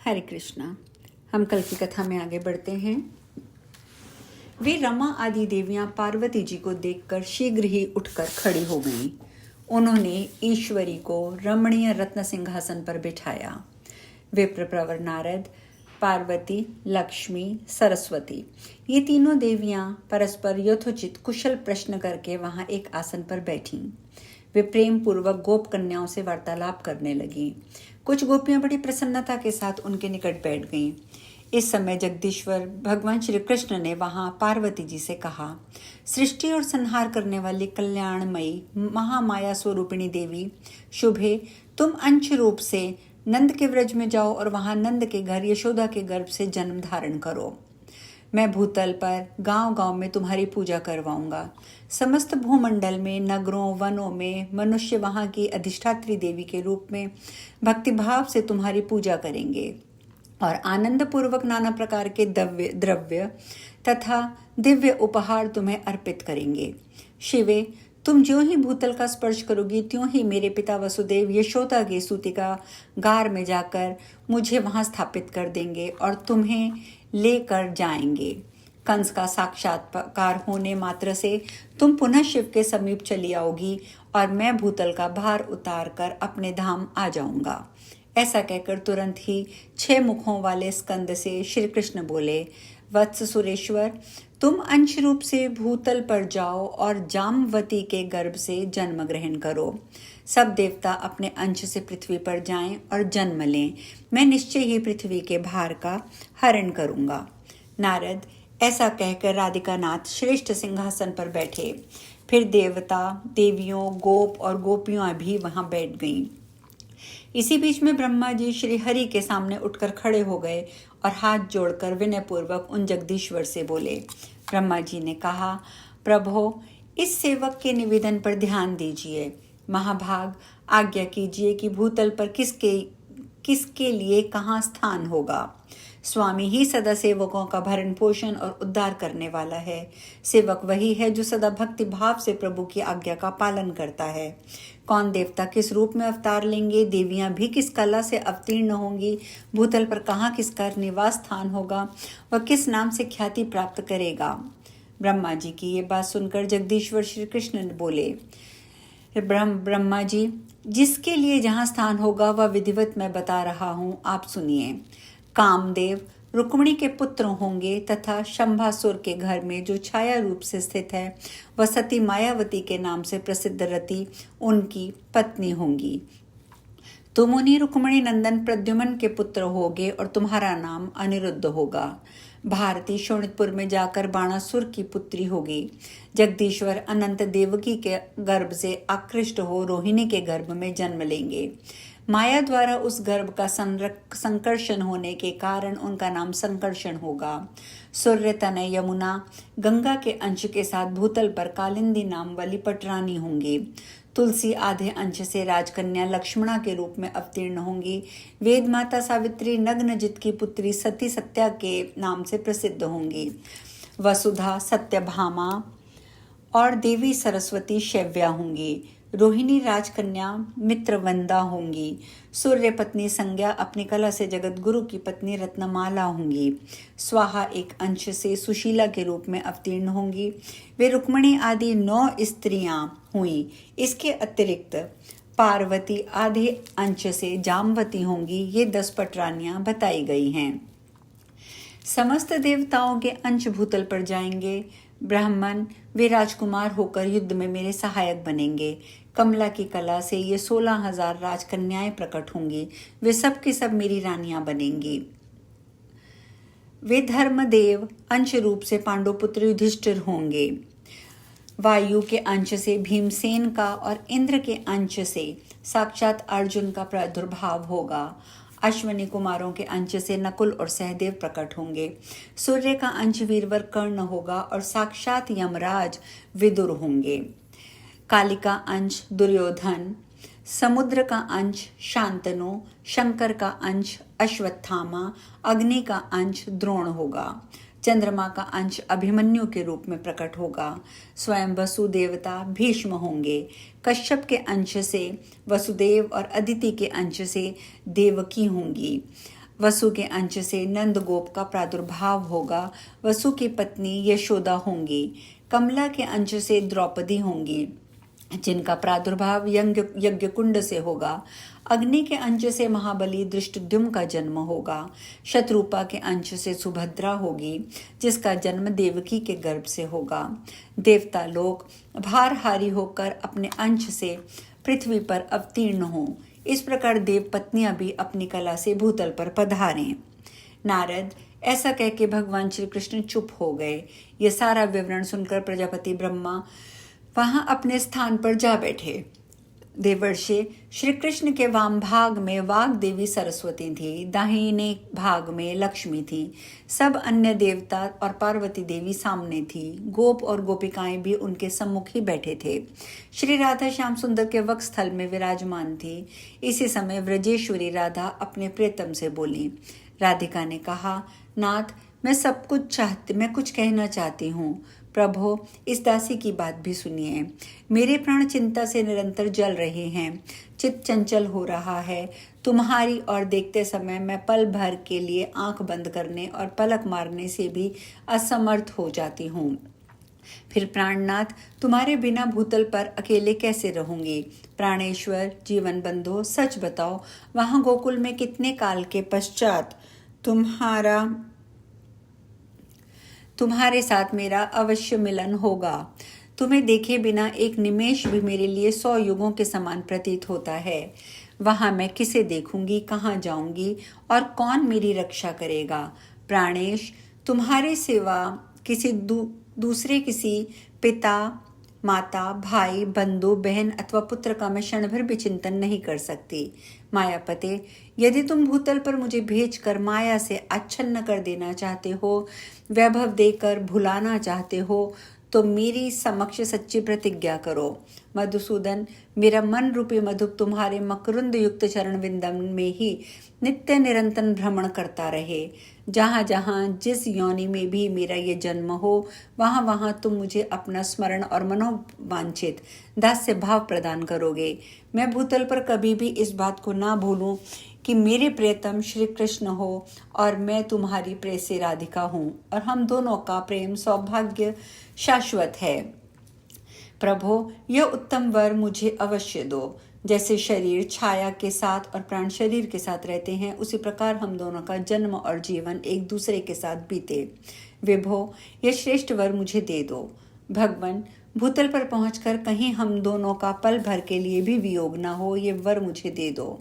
हरे कृष्णा। हम कल की कथा में आगे बढ़ते हैं। वे रमा आदि देवियां पार्वती जी को देखकर शीघ्र ही उठकर खड़ी हो गईं। उन्होंने ईश्वरी को रमणीय रत्न सिंहासन पर बिठाया। विप्रप्रवर नारद, पार्वती, लक्ष्मी, सरस्वती, ये तीनों देवियां परस्पर यथोचित कुशल प्रश्न करके वहां एक आसन पर बैठीं। वे प्रेम पूर्वक गोप कन्याओं से वार्तालाप करने लगीं। कुछ गोपियां बड़ी प्रसन्नता के साथ उनके निकट बैठ गईं। इस समय जगदीश्वर भगवान श्री कृष्ण ने वहां पार्वती जी से कहा, सृष्टि और संहार करने वाली कल्याणमयी महामाया स्वरूपिणी देवी शुभे, तुम अंश रूप से नंद के व्रज में जाओ और वहां नंद के घर यशोदा के गर्भ से जन्म धारण करो। मैं भूतल पर गांव गांव में तुम्हारी पूजा करवाऊंगा। समस्त भूमंडल में, नगरों, वनों में मनुष्य वहां की अधिष्ठात्री देवी के रूप में भक्तिभाव से तुम्हारी पूजा करेंगे और आनंद पूर्वक नाना प्रकार के द्रव्य तथा दिव्य उपहार तुम्हें अर्पित करेंगे। शिवे, तुम ज्यों ही भूतल का स्पर्श करोगी त्यों ही मेरे पिता वसुदेव यशोदा की सूतिका गार में जाकर मुझे वहां स्थापित कर देंगे और तुम्हें लेकर जाएंगे। कंस का साक्षात्कार होने मात्र से तुम पुनः शिव के समीप चली आओगी और मैं भूतल का भार उतार कर अपने धाम आ जाऊंगा। ऐसा कहकर तुरंत ही 6 मुखों वाले स्कंद से श्री कृष्ण बोले, वत्स सुरेश्वर, तुम अंश रूप से भूतल पर जाओ और जामवती के गर्भ से जन्म ग्रहण करो। सब देवता अपने अंश से पृथ्वी पर जाएं और जन्म लें। मैं निश्चय ही पृथ्वी के भार का हरण करूंगा। नारद ऐसा कहकर राधिकानाथ श्रेष्ठ सिंहासन पर बैठे। फिर देवता, देवियों, गोप और गोपियां भी वहां बैठ गईं। इसी बीच में ब्रह्मा जी श्री हरि के सामने उठकर खड़े हो गए और हाथ जोड़कर विनयपूर्वक उन जगदीश्वर से बोले। ब्रह्मा जी ने कहा, प्रभो, इस सेवक के निवेदन पर ध्यान दीजिए। महाभाग, आज्ञा कीजिए कि भूतल पर किसके लिए कहाँ स्थान होगा। स्वामी ही सदा सेवकों का भरण पोषण और उद्धार करने वाला है। सेवक वही है जो सदा भक्ति भाव से प्रभु की आज्ञा का पालन करता है। कौन देवता किस रूप में अवतार लेंगे, देवियां भी किस कला से अवतीर्ण होंगी, भूतल पर कहाँ किसका निवास स्थान होगा, वह किस नाम से ख्याति प्राप्त करेगा। ब्रह्मा जी की ये बात सुनकर जगदीश्वर श्री कृष्ण ने बोले, ब्रह्मा जी, जिसके लिए जहाँ स्थान होगा वह विधिवत मैं बता रहा हूँ, आप सुनिए। कामदेव रुक्मिणी के पुत्र होंगे तथा शंभासुर के घर में जो छाया रूप से स्थित है वह सती मायावती के नाम से प्रसिद्ध रति उनकी पत्नी होंगी। तुम उन्हीं रुक्मिणी नंदन प्रद्युमन के पुत्र होगे और तुम्हारा नाम अनिरुद्ध होगा। भारती शोणितपुर में जाकर बाणासुर की पुत्री होगी। जगदीश्वर अनंत देवकी के गर्भ से आकृष्ट हो रोहिणी के गर्भ में जन्म लेंगे। माया द्वारा उस गर्भ का संकर्षण होने के कारण उनका नाम संकर्षण होगा। सूर्य तनय यमुना गंगा के अंश के साथ भूतल पर कालिंदी नाम वाली पटरानी होंगी। तुलसी आधे अंश से राजकन्या लक्ष्मणा के रूप में अवतीर्ण होंगी। वेद माता सावित्री नग्नजित की पुत्री सती सत्या के नाम से प्रसिद्ध होंगी। वसुधा सत्यभामा और देवी सरस्वती शैव्या होंगी। रोहिणी राजकन्या मित्रवंदा होंगी। सूर्य पत्नी संज्ञा अपनी कला से जगत गुरु की पत्नी रत्नमाला होंगी। स्वाहा एक अंश से सुशीला के रूप में अवतीर्ण होंगी। वे रुक्मिणी आदि 9 स्त्रियां हुई। इसके अतिरिक्त पार्वती आधे अंश से जामवती होंगी। ये 10 पटरानियां बताई गई हैं। समस्त देवताओं के अंश भूतल पर जाएंगे। ब्राह्मण वे राजकुमार होकर युद्ध में मेरे सहायक बनेंगे। कमला की कला से ये 16,000 राजकन्याएं प्रकट होंगी। वे सब की सब मेरी रानियां बनेंगी। वे धर्मदेव अंश रूप से पांडुपुत्र युधिष्ठिर होंगे। वायु के अंश से भीमसेन का और इंद्र के अंश से साक्षात अर्जुन का प्रादुर्भाव होगा। अश्वनी कुमारों के अंश से नकुल और सहदेव प्रकट होंगे। सूर्य का अंश वीरवर कर्ण होगा और साक्षात यमराज विदुर होंगे। कालिका अंश दुर्योधन, समुद्र का अंश शांतनु, शंकर का अंश अश्वत्थामा, अग्नि का अंश द्रोण होगा। चंद्रमा का अंश अभिमन्यु के रूप में प्रकट होगा। स्वयं वसु देवता भीष्म होंगे। कश्यप के अंश से वसुदेव और अदिति के अंश से देवकी होंगी। वसु के अंश से नंद गोप का प्रादुर्भाव होगा। वसु की पत्नी यशोदा होंगी। कमला के अंश से द्रौपदी होंगी, जिनका प्रादुर्भाव यज्ञ कुंड से होगा। अग्नि के अंश से महाबली दृष्टद्युम्न का जन्म होगा। शत्रुपा के अंश से सुभद्रा होगी, जिसका जन्म देवकी के गर्भ से होगा। देवता लोग भारहारी होकर अपने अंश से पृथ्वी पर अवतीर्ण हों। इस प्रकार देव पत्नियां भी अपनी कला से भूतल पर पधारें। नारद ऐसा कह के भगवान श्री कृष्ण चुप हो गए। ये सारा विवरण सुनकर प्रजापति ब्रह्मा वहां अपने स्थान पर जा बैठे। देवर्षि श्री कृष्ण के वाम भाग में वाग देवी सरस्वती थी, दाहिने भाग में लक्ष्मी थी। सब अन्य देवता और पार्वती देवी सामने थी। गोप और गोपिकाएं भी उनके सम्मुख ही बैठे थे। श्री राधा श्याम सुंदर के वक्षस्थल में विराजमान थी। इसी समय व्रजेश्वरी राधा अपने प्रियतम से बोली। राधिका ने कहा, नाथ, मैं कुछ कहना चाहती हूँ। प्रभो, इस दासी की बात भी सुनिए। मेरे प्राण चिंता से निरंतर जल रहे हैं। चित्त चंचल हो रहा है। तुम्हारी और देखते समय मैं पल भर के लिए आंख बंद करने और पलक मारने से भी असमर्थ हो जाती हूँ। फिर प्राणनाथ, तुम्हारे बिना भूतल पर अकेले कैसे रहूंगी? प्राणेश्वर, जीवन बंधु, सच बताओ, वहां गोकुल में कितने काल के पश्चात तुम्हारे साथ मेरा अवश्य मिलन होगा। तुम्हें देखे बिना एक निमेष भी मेरे लिए 100 युगों के समान प्रतीत होता है। वहां मैं किसे देखूंगी, कहाँ जाऊंगी और कौन मेरी रक्षा करेगा? प्राणेश, तुम्हारे सिवा दूसरे किसी पिता, माता, भाई, बंधु, बहन अथवा पुत्र का मैं क्षण भर भी चिंतन नहीं कर सकती। मायापते, यदि तुम भूतल पर मुझे भेजकर माया से आच्छन्न कर देना चाहते हो, वैभव देकर भुलाना चाहते हो, तो मेरी समक्ष सच्ची प्रतिज्ञा करो। मधुसूदन, मेरा मन रूपी मधु तुम्हारे मकरुंद युक्त चरण विंदम में ही नित्य निरंतर भ्रमण करता रहे। जहाँ जहाँ जिस योनि में भी मेरा ये जन्म हो, वहाँ वहाँ तुम मुझे अपना स्मरण और मनोवांछित दास्य भाव प्रदान करोगे। मैं भूतल पर कभी भी इस बात को ना भूलूं कि मेरे प्रियतम श्री कृष्ण हो और मैं तुम्हारी प्रेयसी राधिका हूँ, और हम दोनों का प्रेम सौभाग्य शाश्वत है। प्रभो, यह उत्तम वर मुझे अवश्य दो। जैसे शरीर छाया के साथ और प्राण शरीर के साथ रहते हैं, उसी प्रकार हम दोनों का जन्म और जीवन एक दूसरे के साथ बीते। विभो, यह श्रेष्ठ वर मुझे दे दो। भगवान, भूतल पर पहुंचकर कहीं हम दोनों का पल भर के लिए भी वियोग ना हो, ये वर मुझे दे दो।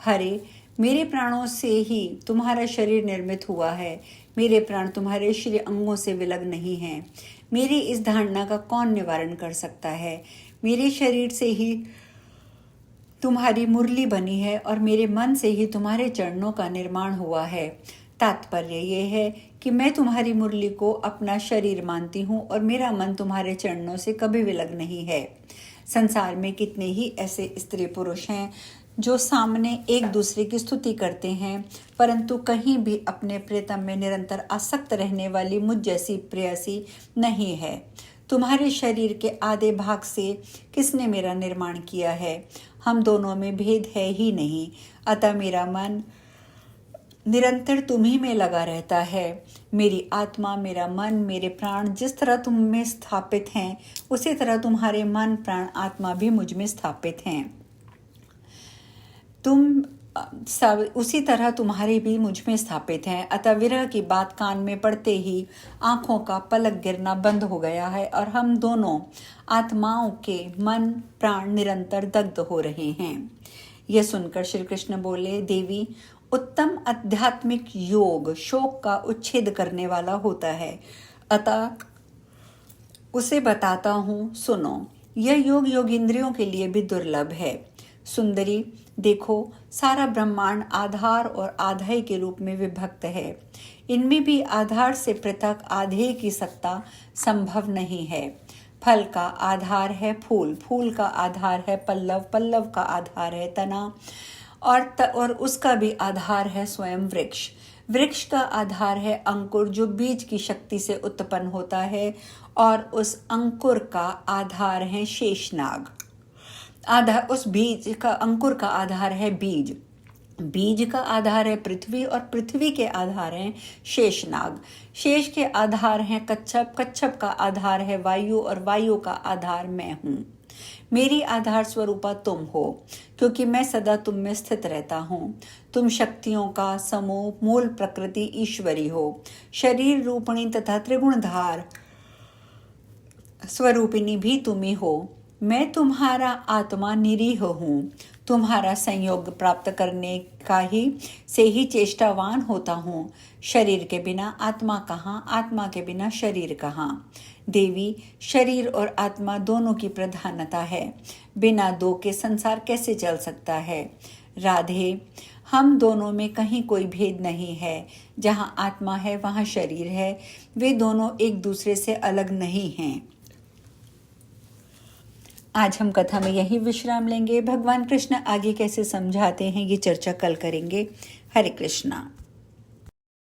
हरे, मेरे प्राणों से ही तुम्हारा शरीर निर्मित हुआ है। मेरे प्राण तुम्हारे श्री अंगों से विलग नहीं हैं। मेरी इस धारणा का कौन निवारण कर सकता है? मेरे शरीर से ही तुम्हारी मुरली बनी है और मेरे मन से ही तुम्हारे चरणों का निर्माण हुआ है। तात्पर्य ये है कि मैं तुम्हारी मुरली को अपना शरीर मानती हूँ और मेरा मन तुम्हारे चरणों से कभी विलग नहीं है। संसार में कितने ही ऐसे स्त्री पुरुष हैं जो सामने एक दूसरे की स्तुति करते हैं, परंतु कहीं भी अपने प्रियतम में निरंतर आसक्त रहने वाली मुझ जैसी प्रेयसी नहीं है। तुम्हारे शरीर के आधे भाग से किसने मेरा निर्माण किया है? हम दोनों में भेद है ही नहीं, अतः मेरा मन निरंतर तुम्ही में लगा रहता है। मेरी आत्मा, मेरा मन, मेरे प्राण जिस तरह तुम में स्थापित हैं, उसी तरह तुम्हारे मन, प्राण, आत्मा भी मुझ में स्थापित हैं। तुम सब उसी तरह तुम्हारे भी मुझ में स्थापित हैं। अतः विरह की बात कान में पड़ते ही आंखों का पलक गिरना बंद हो गया है और हम दोनों आत्माओं के मन, प्राण निरंतर दग्ध हो रहे हैं। यह सुनकर श्री कृष्ण बोले, देवी, उत्तम आध्यात्मिक योग शोक का उच्छेद करने वाला होता है, अतः उसे बताता हूँ, सुनो। यह योग योगींद्रियों के लिए भी दुर्लभ है। सुंदरी, देखो, सारा ब्रह्मांड आधार और आधेय के रूप में विभक्त है। इनमें भी आधार से पृथक आधेय की सत्ता संभव नहीं है। फल का आधार है फूल, फूल का आधार है पल्लव, पल्लव का आधार है तना, और उसका भी आधार है स्वयं वृक्ष। वृक्ष का आधार है अंकुर, जो बीज की शक्ति से उत्पन्न होता है, और उस अंकुर का आधार है शेषनाग। उस बीज का, अंकुर का आधार है बीज। बीज का आधार है पृथ्वी और पृथ्वी के आधार हैं शेषनाग। शेष के आधार हैं कच्छप, कच्छप का आधार है वायु और वायु का आधार मैं हूँ। मेरी आधार स्वरूपा तुम हो, क्योंकि मैं सदा तुम में स्थित रहता हूँ। तुम शक्तियों का समूह मूल प्रकृति ईश्वरी हो। शरीर रूपिणी तथा त्रिगुणधार स्वरूपिणी भी तुम ही हो। मैं तुम्हारा आत्मा निरीह हूँ। तुम्हारा संयोग प्राप्त करने का ही से ही चेष्टावान होता हूँ। शरीर के बिना आत्मा कहाँ, आत्मा के बिना शरीर कहाँ। देवी, शरीर और आत्मा दोनों की प्रधानता है। बिना दो के संसार कैसे चल सकता है। राधे, हम दोनों में कहीं कोई भेद नहीं है। जहाँ आत्मा है वहाँ शरीर है। वे दोनों एक दूसरे से अलग नहीं हैं। आज हम कथा में यही विश्राम लेंगे। भगवान कृष्ण आगे कैसे समझाते हैं ये चर्चा कल करेंगे। हरे कृष्णा।